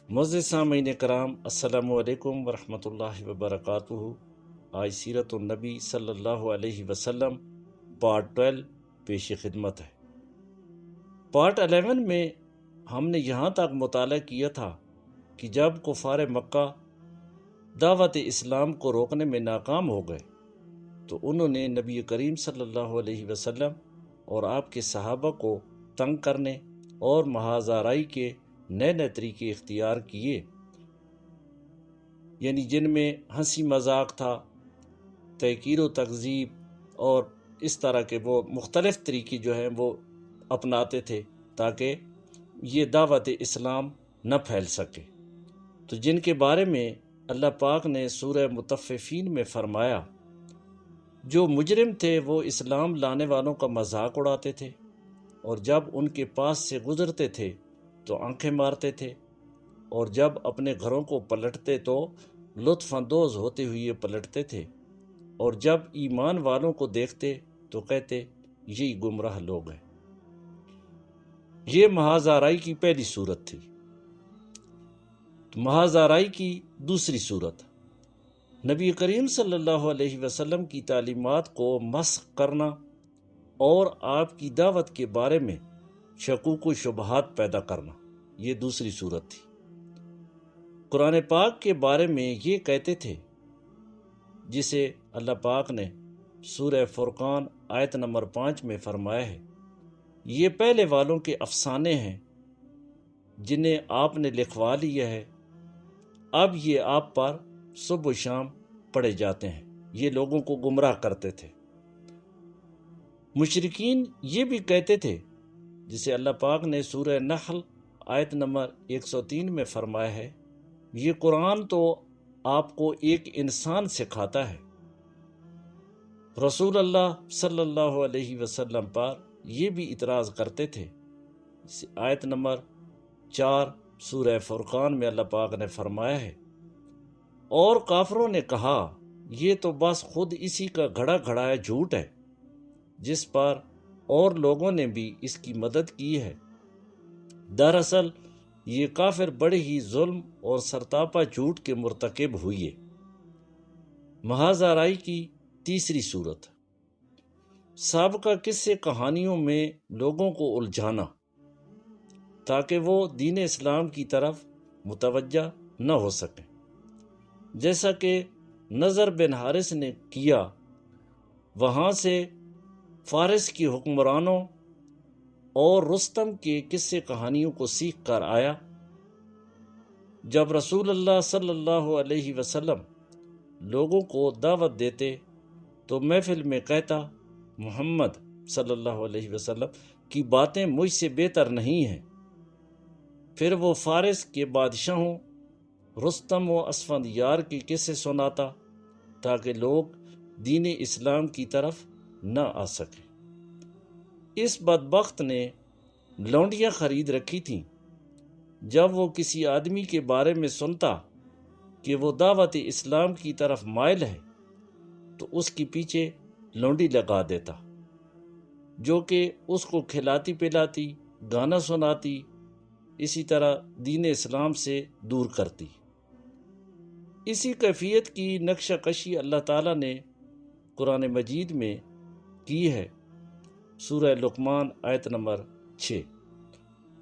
معزز سامعین کرام، السلام علیکم ورحمۃ اللہ وبرکاتہ۔ آج سیرت النبی صلی اللہ علیہ وسلم پارٹ 12 پیش خدمت ہے۔ پارٹ 11 میں ہم نے یہاں تک مطالعہ کیا تھا کہ جب کفار مکہ دعوت اسلام کو روکنے میں ناکام ہو گئے تو انہوں نے نبی کریم صلی اللہ علیہ وسلم اور آپ کے صحابہ کو تنگ کرنے اور محاذ آرائی کے نئے نئے طریقے اختیار کیے، یعنی جن میں ہنسی مذاق تھا، تحقیر و تکذیب اور اس طرح کے وہ مختلف طریقے جو ہیں وہ اپناتے تھے تاکہ یہ دعوت اسلام نہ پھیل سکے۔ تو جن کے بارے میں اللہ پاک نے سورہ مطففین میں فرمایا، جو مجرم تھے وہ اسلام لانے والوں کا مذاق اڑاتے تھے اور جب ان کے پاس سے گزرتے تھے تو آنکھیں مارتے تھے، اور جب اپنے گھروں کو پلٹتے تو لطف اندوز ہوتے ہوئے پلٹتے تھے، اور جب ایمان والوں کو دیکھتے تو کہتے یہی گمراہ لوگ ہیں۔ یہ محاذ آرائی کی پہلی صورت تھی۔ محاذ آرائی کی دوسری صورت، نبی کریم صلی اللہ علیہ وسلم کی تعلیمات کو مسخ کرنا اور آپ کی دعوت کے بارے میں شکوک و شبہات پیدا کرنا، یہ دوسری صورت تھی۔ قرآن پاک کے بارے میں یہ کہتے تھے، جسے اللہ پاک نے سورہ فرقان آیت نمبر 5 میں فرمایا ہے، یہ پہلے والوں کے افسانے ہیں جنہیں آپ نے لکھوا لیا ہے، اب یہ آپ پر صبح و شام پڑھے جاتے ہیں۔ یہ لوگوں کو گمراہ کرتے تھے۔ مشرکین یہ بھی کہتے تھے، جسے اللہ پاک نے سورہ نحل آیت نمبر 103 میں فرمایا ہے، یہ قرآن تو آپ کو ایک انسان سکھاتا ہے۔ رسول اللہ صلی اللہ علیہ وسلم پر یہ بھی اعتراض کرتے تھے۔ آیت نمبر 4 سورہ فرقان میں اللہ پاک نے فرمایا ہے، اور کافروں نے کہا یہ تو بس خود اسی کا گھڑا گھڑایا جھوٹ ہے، جس پر اور لوگوں نے بھی اس کی مدد کی ہے۔ دراصل یہ کافر بڑے ہی ظلم اور سرتاپا جھوٹ کے مرتکب ہوئے۔ محاذ آرائی کی تیسری صورت، سابقہ قصے کہانیوں میں لوگوں کو الجھانا تاکہ وہ دین اسلام کی طرف متوجہ نہ ہو سکیں، جیسا کہ نضر بن حارث نے کیا۔ وہاں سے فارس کی حکمرانوں اور رستم کے قصے کہانیوں کو سیکھ کر آیا۔ جب رسول اللہ صلی اللہ علیہ وسلم لوگوں کو دعوت دیتے تو محفل میں کہتا، محمد صلی اللہ علیہ وسلم کی باتیں مجھ سے بہتر نہیں ہیں۔ پھر وہ فارس کے بادشاہوں رستم و اسفندیار کے قصے سناتا تاکہ لوگ دین اسلام کی طرف نہ آ سکیں۔ اس بدبخت نے لونڈیاں خرید رکھی تھیں۔ جب وہ کسی آدمی کے بارے میں سنتا کہ وہ دعوت اسلام کی طرف مائل ہے تو اس کے پیچھے لونڈی لگا دیتا، جو کہ اس کو کھلاتی پلاتی، گانا سناتی، اسی طرح دین اسلام سے دور کرتی۔ اسی کیفیت کی نقشہ کشی اللہ تعالیٰ نے قرآن مجید میں کی ہے۔ سورہ لقمان آیت نمبر 6،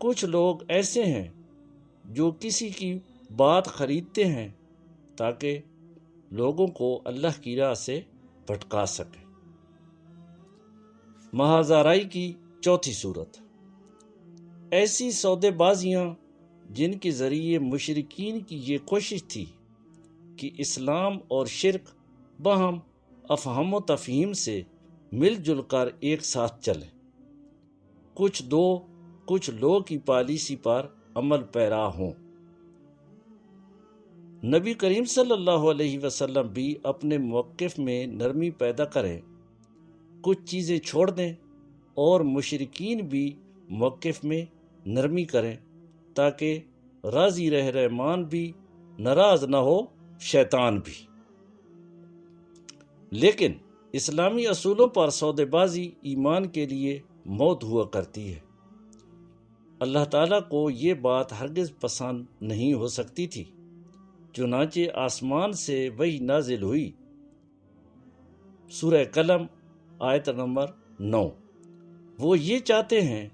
کچھ لوگ ایسے ہیں جو کسی کی بات خریدتے ہیں تاکہ لوگوں کو اللہ کی راہ سے بھٹکا سکیں۔ محاذ آرائی کی چوتھی صورت، ایسی سودے بازیاں جن کے ذریعے مشرکین کی یہ کوشش تھی کہ اسلام اور شرک باہم افہام و تفہیم سے مل جل کر ایک ساتھ چلیں، کچھ لوگ کی پالیسی پر عمل پیرا ہوں۔ نبی کریم صلی اللہ علیہ وسلم بھی اپنے موقف میں نرمی پیدا کریں، کچھ چیزیں چھوڑ دیں، اور مشرکین بھی موقف میں نرمی کریں تاکہ راضی رہ رحمان بھی، ناراض نہ ہو شیطان بھی۔ لیکن اسلامی اصولوں پر سودے بازی ایمان کے لیے موت ہوا کرتی ہے۔ اللہ تعالیٰ کو یہ بات ہرگز پسند نہیں ہو سکتی تھی، چنانچہ آسمان سے وحی نازل ہوئی۔ سورہ قلم آیت نمبر 9۔ وہ یہ چاہتے ہیں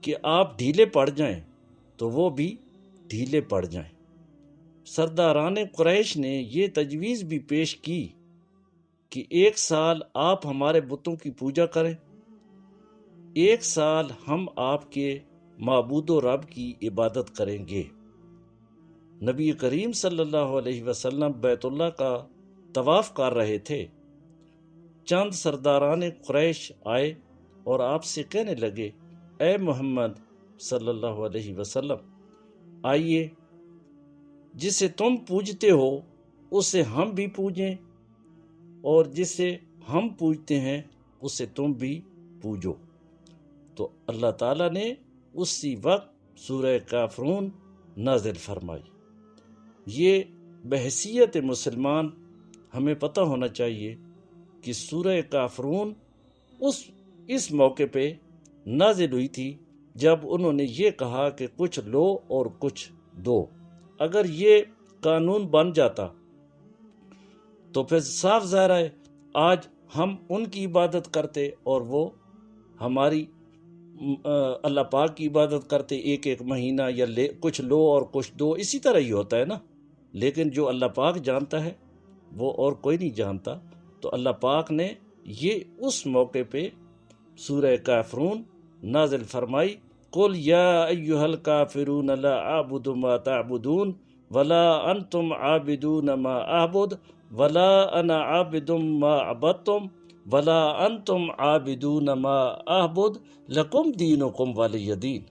کہ آپ ڈھیلے پڑ جائیں تو وہ بھی ڈھیلے پڑ جائیں۔ سرداران قریش نے یہ تجویز بھی پیش کی کہ 1 سال آپ ہمارے بتوں کی پوجا کریں، 1 سال ہم آپ کے معبود و رب کی عبادت کریں گے۔ نبی کریم صلی اللہ علیہ وسلم بیت اللہ کا طواف کر رہے تھے۔ چند سرداران قریش آئے اور آپ سے کہنے لگے، اے محمد صلی اللہ علیہ وسلم، آئیے، جسے تم پوجتے ہو اسے ہم بھی پوجیں، اور جسے ہم پوجتے ہیں اسے تم بھی پوجو۔ تو اللہ تعالیٰ نے اسی وقت سورہ کافرون نازل فرمائی۔ یہ بحیثیت مسلمان ہمیں پتہ ہونا چاہیے کہ سورہ کافرون اس موقع پہ نازل ہوئی تھی جب انہوں نے یہ کہا کہ کچھ لو اور کچھ دو۔ اگر یہ قانون بن جاتا تو پھر صاف ظاہر ہے آج ہم ان کی عبادت کرتے اور وہ ہماری اللہ پاک کی عبادت کرتے، ایک مہینہ یا کچھ لو اور کچھ دو، اسی طرح ہی ہوتا ہے نا۔ لیکن جو اللہ پاک جانتا ہے وہ اور کوئی نہیں جانتا، تو اللہ پاک نے یہ اس موقع پہ سورہ کافرون نازل فرمائی۔ قل یا ایھا الکافرون لا اعبد ما تعبدون ولا انتم عابدون ما اعبد ولا انا عابد ما عبدتم ولا انتم عابدون ما اعبد لکم دینکم ولی دین۔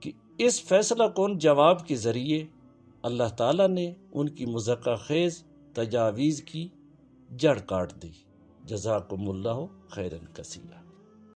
کہ اس فیصلہ کن جواب کے ذریعے اللہ تعالیٰ نے ان کی مضحکہ خیز تجاویز کی جڑ کاٹ دی۔ جزاکم اللہ خیرا کثیرا۔